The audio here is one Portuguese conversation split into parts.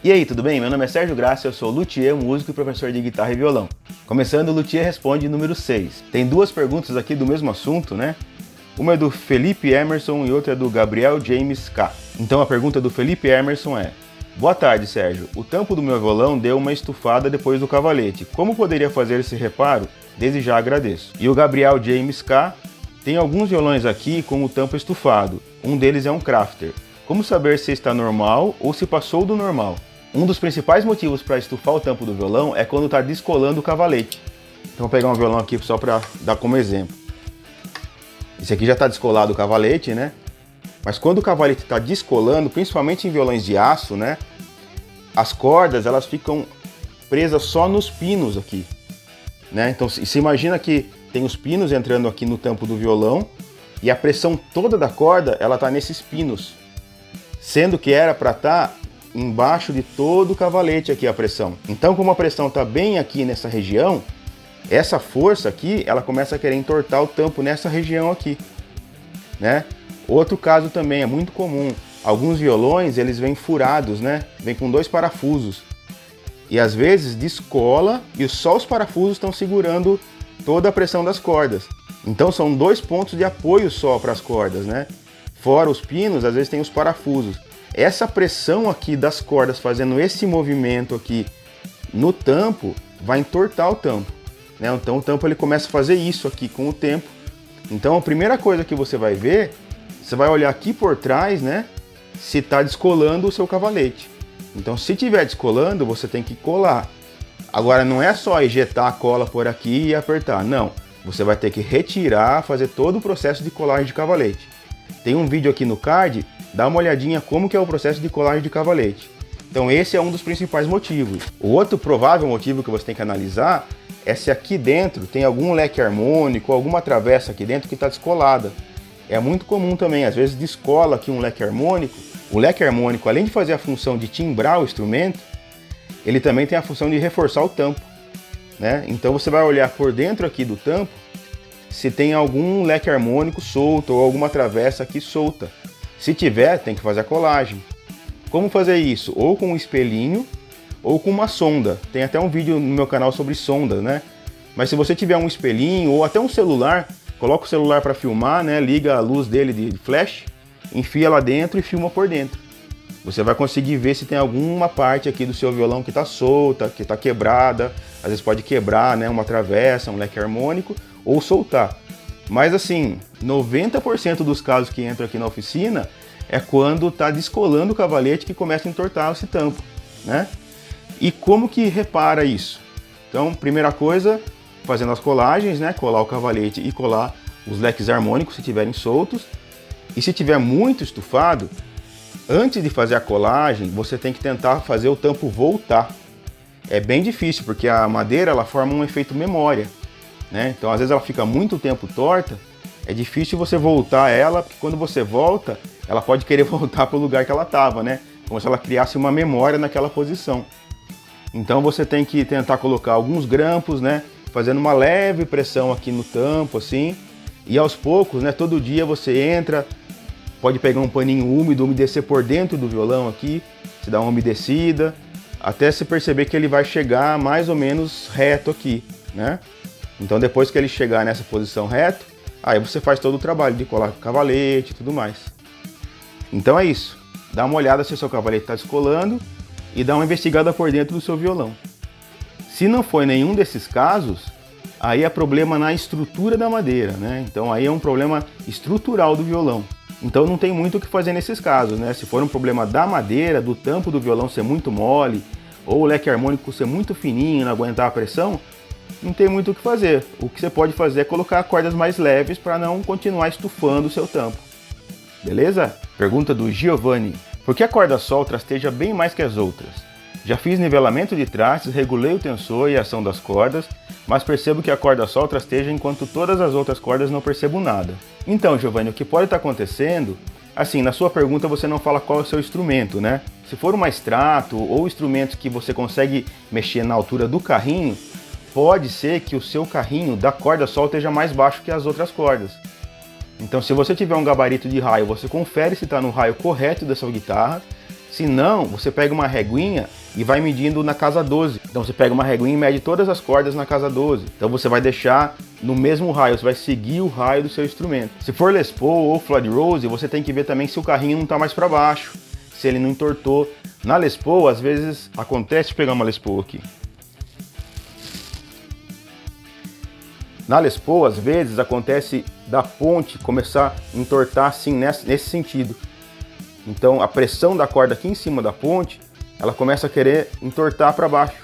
E aí, tudo bem? Meu nome é Sérgio Graça, eu sou luthier, músico e professor de guitarra e violão. Começando, o Luthier Responde número 6. Tem duas perguntas aqui do mesmo assunto, né? Uma é do Felipe Emerson e outra é do Gabriel James K. Então a pergunta do Felipe Emerson é: boa tarde, Sérgio. O tampo do meu violão deu uma estufada depois do cavalete. Como poderia fazer esse reparo? Desde já agradeço. E o Gabriel James K. Tem alguns violões aqui com o tampo estufado. Um deles é um Crafter. Como saber se está normal ou se passou do normal? Um dos principais motivos para estufar o tampo do violão é quando está descolando o cavalete. Então vou pegar um violão aqui só para dar como exemplo. Esse aqui já está descolado o cavalete, né? Mas quando o cavalete está descolando, principalmente em violões de aço, né? As cordas elas ficam presas só nos pinos aqui, né? Então se imagina que tem os pinos entrando aqui no tampo do violão e a pressão toda da corda ela está nesses pinos, sendo que era para estar embaixo de todo o cavalete aqui a pressão. Então, como a pressão está bem aqui nessa região, essa força aqui, ela começa a querer entortar o tampo nessa região aqui, né? Outro caso também é muito comum. Alguns violões, eles vêm furados, né? Vem com dois parafusos. E às vezes descola e só os parafusos estão segurando toda a pressão das cordas. Então são dois pontos de apoio só para as cordas, né? Fora os pinos, às vezes tem os parafusos. Essa pressão aqui das cordas fazendo esse movimento aqui no tampo vai entortar o tampo, né? Então o tampo ele começa a fazer isso aqui com o tempo. Então a primeira coisa que você vai ver, você vai olhar aqui por trás, né? Se está descolando o seu cavalete. Então se estiver descolando, você tem que colar. Agora não é só ejetar a cola por aqui e apertar, não. Você vai ter que retirar, fazer todo o processo de colagem de cavalete. Tem um vídeo aqui no card, dá uma olhadinha como que é o processo de colagem de cavalete. Então esse é um dos principais motivos. O outro provável motivo que você tem que analisar é se aqui dentro tem algum leque harmônico, alguma travessa aqui dentro que está descolada. É muito comum também, às vezes descola aqui um leque harmônico. O leque harmônico, além de fazer a função de timbrar o instrumento, ele também tem a função de reforçar o tampo, né? Então você vai olhar por dentro aqui do tampo se tem algum leque harmônico solto ou alguma travessa aqui solta. Se tiver, tem que fazer a colagem. Como fazer isso? Ou com um espelhinho ou com uma sonda. Tem até um vídeo no meu canal sobre sonda, né? Mas se você tiver um espelhinho ou até um celular, coloca o celular para filmar, né? Liga a luz dele de flash, enfia lá dentro e filma por dentro. Você vai conseguir ver se tem alguma parte aqui do seu violão que está solta, que está quebrada. Às vezes pode quebrar, né? Uma travessa, um leque harmônico ou soltar. Mas assim, 90% dos casos que entram aqui na oficina é quando está descolando o cavalete que começa a entortar esse tampo, né? E como que repara isso? Então, primeira coisa, fazendo as colagens, né? Colar o cavalete e colar os leques harmônicos se estiverem soltos. E se tiver muito estufado, antes de fazer a colagem, você tem que tentar fazer o tampo voltar. É bem difícil, porque a madeira ela forma um efeito memória, né? Então às vezes ela fica muito tempo torta, é difícil você voltar ela, porque quando você volta, ela pode querer voltar para o lugar que ela estava, né? Como se ela criasse uma memória naquela posição. Então você tem que tentar colocar alguns grampos, né? Fazendo uma leve pressão aqui no tampo, assim. E aos poucos, né? Todo dia você entra, pode pegar um paninho úmido, umedecer por dentro do violão aqui, se dá uma umedecida, até você perceber que ele vai chegar mais ou menos reto aqui, né? Então depois que ele chegar nessa posição reto, aí você faz todo o trabalho de colar o cavalete e tudo mais. Então é isso. Dá uma olhada se o seu cavalete está descolando e dá uma investigada por dentro do seu violão. Se não for nenhum desses casos, aí é problema na estrutura da madeira, né? Então aí é um problema estrutural do violão. Então não tem muito o que fazer nesses casos, né? Se for um problema da madeira, do tampo do violão ser muito mole, ou o leque harmônico ser muito fininho e não aguentar a pressão, não tem muito o que fazer. O que você pode fazer é colocar cordas mais leves para não continuar estufando o seu tampo. Beleza? Pergunta do Giovanni. Por que a corda sol trasteja bem mais que as outras? Já fiz nivelamento de trastes, regulei o tensor e a ação das cordas, mas percebo que a corda sol trasteja enquanto todas as outras cordas não percebo nada. Então, Giovanni, o que pode estar acontecendo, assim, na sua pergunta você não fala qual é o seu instrumento, né? Se for uma extrato ou instrumentos que você consegue mexer na altura do carrinho, pode ser que o seu carrinho da corda sol esteja mais baixo que as outras cordas. Então, se você tiver um gabarito de raio, você confere se está no raio correto da sua guitarra. Se não, você pega uma reguinha e vai medindo na casa 12. Então você pega uma reguinha e mede todas as cordas na casa 12. Então você vai deixar no mesmo raio, você vai seguir o raio do seu instrumento. Se for Les Paul ou Floyd Rose, você tem que ver também se o carrinho não está mais para baixo, se ele não entortou. Na Les Paul, às vezes acontece, deixa eu pegar uma Les Paul aqui. Na Les Paul, às vezes acontece da ponte começar a entortar assim nesse sentido. Então a pressão da corda aqui em cima da ponte, ela começa a querer entortar para baixo.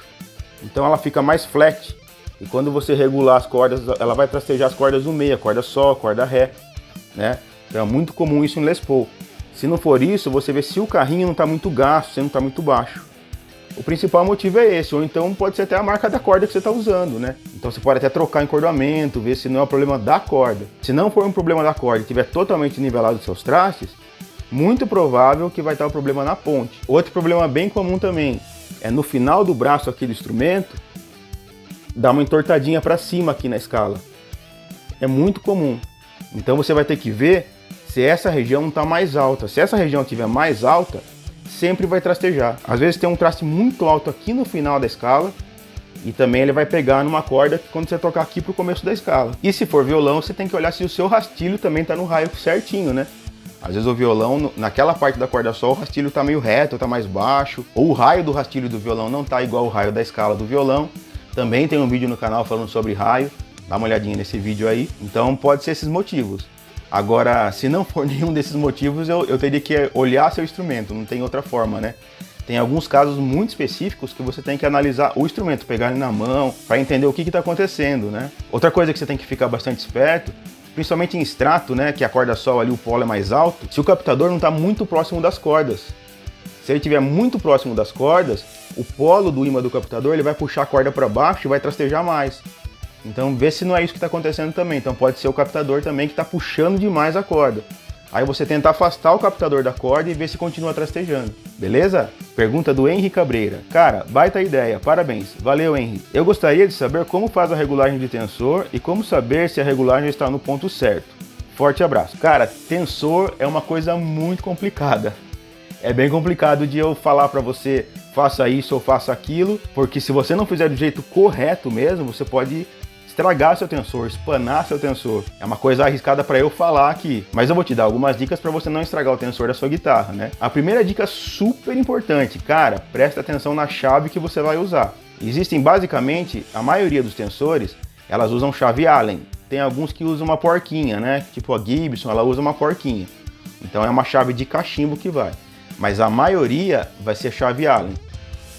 Então ela fica mais flat. E quando você regular as cordas, ela vai trastejar as cordas no meio, a corda Sol, a corda Ré, né? Então é muito comum isso em Les Paul. Se não for isso, você vê se o carrinho não está muito gasto, se não está muito baixo. O principal motivo é esse, ou então pode ser até a marca da corda que você está usando, né? Então você pode até trocar encordoamento, ver se não é um problema da corda. Se não for um problema da corda e estiver totalmente nivelado os seus trastes, muito provável que vai estar o problema na ponte. Outro problema bem comum também é no final do braço aqui do instrumento, dar uma entortadinha para cima aqui na escala. É muito comum. Então você vai ter que ver se essa região está mais alta. Se essa região estiver mais alta, sempre vai trastejar. Às vezes tem um traste muito alto aqui no final da escala e também ele vai pegar numa corda quando você tocar aqui pro começo da escala. E se for violão, você tem que olhar se o seu rastilho também está no raio certinho, né? Às vezes o violão, naquela parte da corda Sol, o rastilho está meio reto, está mais baixo, ou o raio do rastilho do violão não está igual ao raio da escala do violão. Também tem um vídeo no canal falando sobre raio, dá uma olhadinha nesse vídeo aí. Então pode ser esses motivos. Agora, se não for nenhum desses motivos, eu teria que olhar seu instrumento, não tem outra forma, né? Tem alguns casos muito específicos que você tem que analisar o instrumento, pegar ele na mão, para entender o que está acontecendo, né? Outra coisa que você tem que ficar bastante esperto, principalmente em extrato, né, que a corda Sol ali, o polo é mais alto, se o captador não está muito próximo das cordas. Se ele estiver muito próximo das cordas, o polo do ímã do captador ele vai puxar a corda para baixo e vai trastejar mais. Então vê se não é isso que está acontecendo também. Então pode ser o captador também que está puxando demais a corda. Aí você tenta afastar o captador da corda e ver se continua trastejando. Beleza? Pergunta do Henry Cabreira. Cara, baita ideia, parabéns. Valeu, Henry. Eu gostaria de saber como faz a regulagem de tensor e como saber se a regulagem está no ponto certo. Forte abraço. Cara, tensor é uma coisa muito complicada. É bem complicado de eu falar para você faça isso ou faça aquilo, porque se você não fizer do jeito correto mesmo, você pode estragar seu tensor, espanar seu tensor. É uma coisa arriscada para eu falar aqui, mas eu vou te dar algumas dicas para você não estragar o tensor da sua guitarra, né? A primeira dica super importante, cara, presta atenção na chave que você vai usar. Existem basicamente, a maioria dos tensores, elas usam chave Allen. Tem alguns que usam uma porquinha, né? Tipo a Gibson, ela usa uma porquinha. Então é uma chave de cachimbo que vai. Mas a maioria vai ser chave Allen.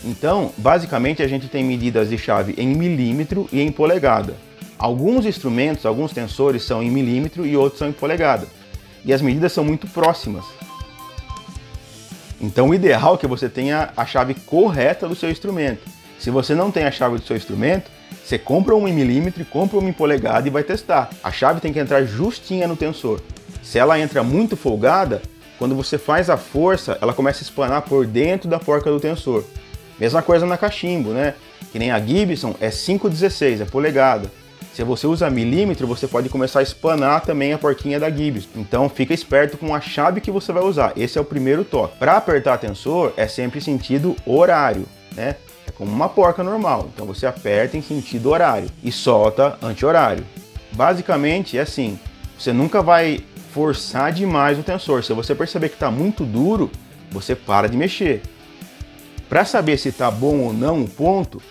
Então, basicamente a gente tem medidas de chave em milímetro e em polegada. Alguns instrumentos, alguns tensores são em milímetro e outros são em polegada. E as medidas são muito próximas. Então o ideal é que você tenha a chave correta do seu instrumento. Se você não tem a chave do seu instrumento, você compra uma em milímetro e compra uma em polegada e vai testar. A chave tem que entrar justinha no tensor. Se ela entra muito folgada, quando você faz a força, ela começa a espanar por dentro da porca do tensor. Mesma coisa na cachimbo, né? Que nem a Gibson é 5/16, é polegada. Se você usa milímetro, você pode começar a espanar também a porquinha da Gibson. Então fica esperto com a chave que você vai usar. Esse é o primeiro toque. Para apertar tensor é sempre sentido horário, né? É como uma porca normal. Então você aperta em sentido horário e solta anti-horário. Basicamente é assim, você nunca vai forçar demais o tensor. Se você perceber que está muito duro, você para de mexer. Para saber se está bom ou não o ponto,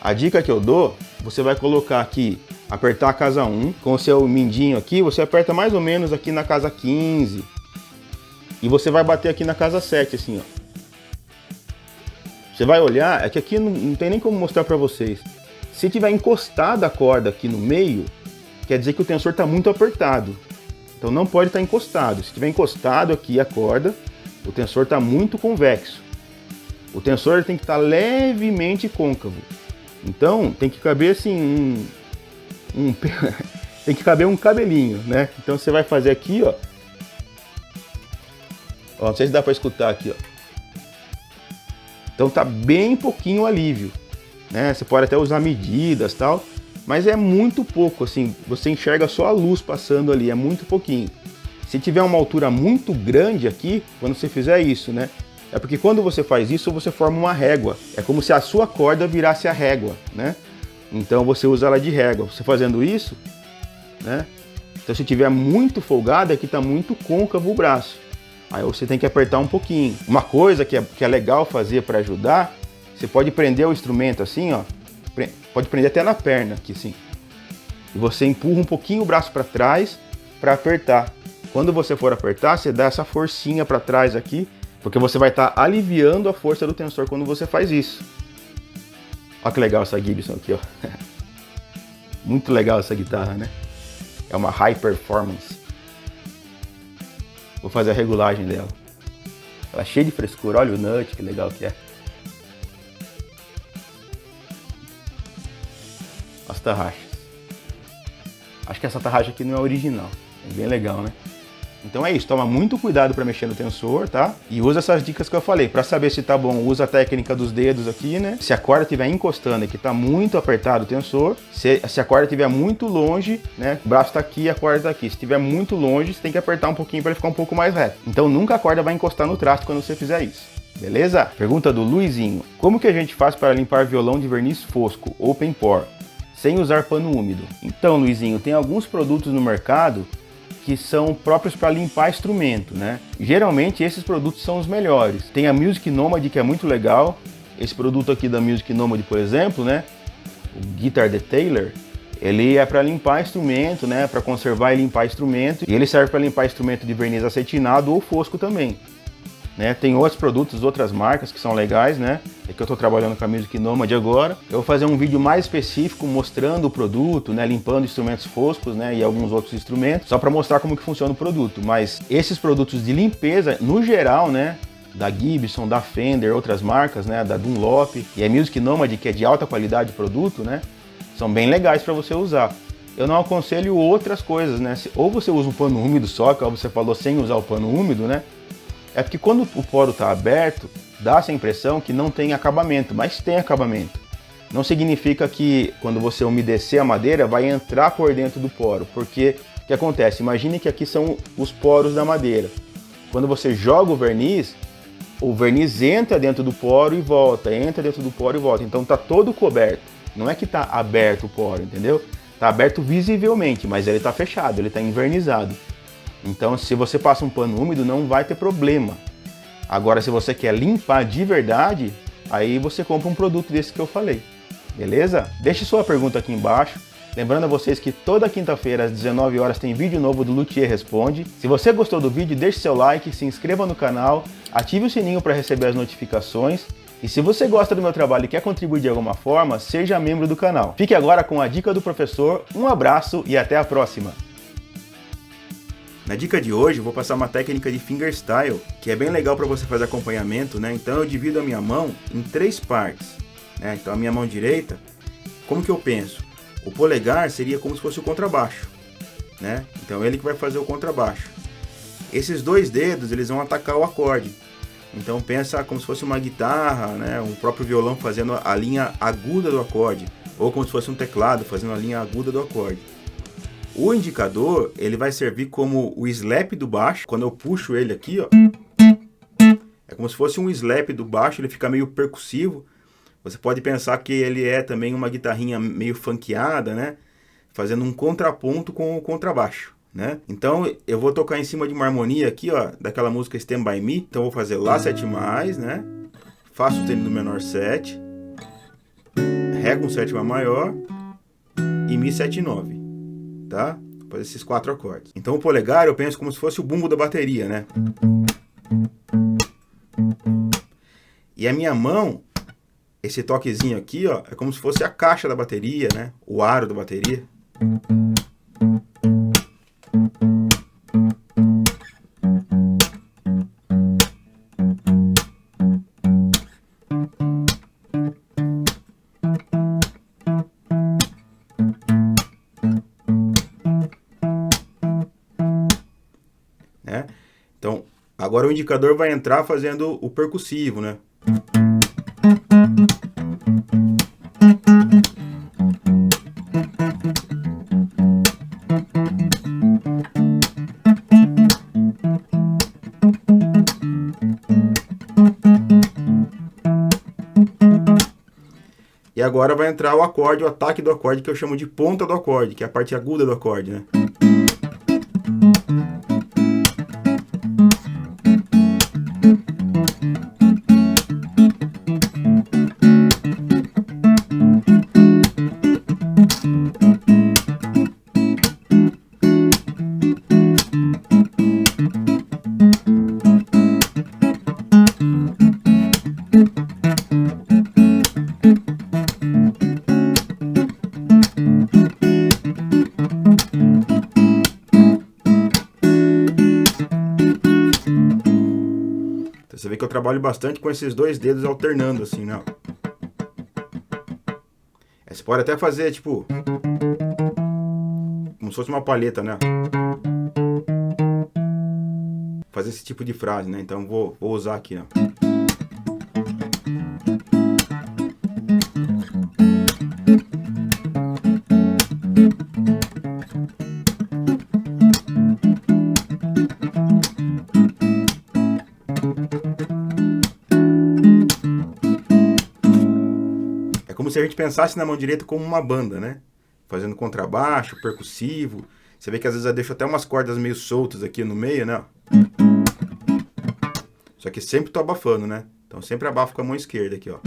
a dica que eu dou, você vai colocar aqui, apertar a casa 1, com o seu mindinho aqui, você aperta mais ou menos aqui na casa 15. E você vai bater aqui na casa 7, assim, ó. Você vai olhar, é que aqui não tem nem como mostrar para vocês. Se tiver encostada a corda aqui no meio, quer dizer que o tensor está muito apertado. Então não pode estar encostado. Se tiver encostado aqui a corda, o tensor está muito convexo. O tensor tem que estar levemente côncavo. Então tem que caber assim tem que caber um cabelinho, né? Então você vai fazer aqui, ó. Ó, não sei se dá para escutar aqui, ó. Então tá bem pouquinho alívio, né? Você pode até usar medidas, tal, mas é muito pouco, assim, você enxerga só a luz passando ali, é muito pouquinho. Se tiver uma altura muito grande aqui, quando você fizer isso, né? É porque quando você faz isso, você forma uma régua. É como se a sua corda virasse a régua, né? Então você usa ela de régua. Você fazendo isso, né? Então se tiver muito folgado, aqui está muito côncavo o braço. Aí você tem que apertar um pouquinho. Uma coisa que é legal fazer para ajudar, você pode prender o instrumento assim, ó. Pode prender até na perna aqui, assim. E você empurra um pouquinho o braço para trás para apertar. Quando você for apertar, você dá essa forcinha para trás aqui, porque você vai estar aliviando a força do tensor quando você faz isso. Olha que legal essa Gibson aqui, ó. Muito legal essa guitarra, né? É uma high performance. Vou fazer a regulagem dela. Ela é cheia de frescura. Olha o nut, que legal que é. As tarraxas. Acho que essa tarraxa aqui não é original. É bem legal, né? Então é isso, toma muito cuidado para mexer no tensor, tá? E usa essas dicas que eu falei. Para saber se tá bom, usa a técnica dos dedos aqui, né? Se a corda estiver encostando aqui, tá muito apertado o tensor. Se a corda estiver muito longe, né? O braço tá aqui e a corda tá aqui. Se estiver muito longe, você tem que apertar um pouquinho para ele ficar um pouco mais reto. Então nunca a corda vai encostar no traste quando você fizer isso. Beleza? Pergunta do Luizinho. Como que a gente faz para limpar violão de verniz fosco, open pore, sem usar pano úmido? Então, Luizinho, tem alguns produtos no mercado que são próprios para limpar instrumento, né? Geralmente esses produtos são os melhores. Tem a Music Nomad, que é muito legal. Esse produto aqui da Music Nomad, por exemplo, né? O Guitar Detailer, ele é para limpar instrumento, né? Para conservar e limpar instrumento. E ele serve para limpar instrumento de verniz acetinado ou fosco também. Né? Tem outros produtos, outras marcas que são legais, né? É que eu estou trabalhando com a Music Nomad agora. Eu vou fazer um vídeo mais específico mostrando o produto, né? Limpando instrumentos foscos, né? E alguns outros instrumentos, só para mostrar como que funciona o produto. Mas esses produtos de limpeza, no geral, né? Da Gibson, da Fender, outras marcas, né? Da Dunlop e a Music Nomad, que é de alta qualidade de produto, né? São bem legais para você usar. Eu não aconselho outras coisas, né? Ou você usa um pano úmido só, que você falou, sem usar o pano úmido, né? É porque quando o poro está aberto, dá essa impressão que não tem acabamento, mas tem acabamento. Não significa que quando você umedecer a madeira vai entrar por dentro do poro, porque o que acontece? Imagine que aqui são os poros da madeira. Quando você joga o verniz entra dentro do poro e volta, entra dentro do poro e volta. Então está todo coberto. Não é que está aberto o poro, entendeu? Está aberto visivelmente, mas ele está fechado, ele está envernizado. Então, se você passa um pano úmido, não vai ter problema. Agora, se você quer limpar de verdade, aí você compra um produto desse que eu falei. Beleza? Deixe sua pergunta aqui embaixo. Lembrando a vocês que toda quinta-feira às 19 horas tem vídeo novo do Luthier Responde. Se você gostou do vídeo, deixe seu like, se inscreva no canal, ative o sininho para receber as notificações. E se você gosta do meu trabalho e quer contribuir de alguma forma, seja membro do canal. Fique agora com a dica do professor. Um abraço e até a próxima! Na dica de hoje eu vou passar uma técnica de fingerstyle, que é bem legal para você fazer acompanhamento, né? Então eu divido a minha mão em 3 partes, né? Então a minha mão direita, como que eu penso? O polegar seria como se fosse o contrabaixo, né? Então ele que vai fazer o contrabaixo. Esses 2 dedos, eles vão atacar o acorde. Então pensa como se fosse uma guitarra, né? Um próprio violão fazendo a linha aguda do acorde, ou como se fosse um teclado fazendo a linha aguda do acorde. O indicador, ele vai servir como o slap do baixo. Quando eu puxo ele aqui, ó, é como se fosse um slap do baixo, ele fica meio percussivo. Você pode pensar que ele é também uma guitarrinha meio funkeada, né? Fazendo um contraponto com o contrabaixo, né? Então, eu vou tocar em cima de uma harmonia aqui, ó, daquela música Stand By Me. Então, eu vou fazer Lá 7+, né? Fá sustenido menor 7, Ré com sétima maior e Mi 7/9. Tá? Vou fazer esses 4 acordes. Então o polegar eu penso como se fosse o bumbo da bateria, né? E a minha mão, esse toquezinho aqui, ó, é como se fosse a caixa da bateria, né? O aro da bateria. Então, agora o indicador vai entrar fazendo o percussivo, né? E agora vai entrar o acorde, o ataque do acorde, que eu chamo de ponta do acorde, que é a parte aguda do acorde, né? Então você vê que eu trabalho bastante com esses dois dedos alternando assim, né? Você pode até fazer, tipo, como se fosse uma palheta, né? Fazer esse tipo de frase, né? Então vou usar aqui, ó. É como se a gente pensasse na mão direita como uma banda, né? Fazendo contrabaixo, percussivo. Você vê que às vezes eu deixo até umas cordas meio soltas aqui no meio, né? Só que sempre tô abafando, né? Então sempre abafo com a mão esquerda aqui, ó.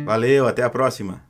Valeu, até a próxima!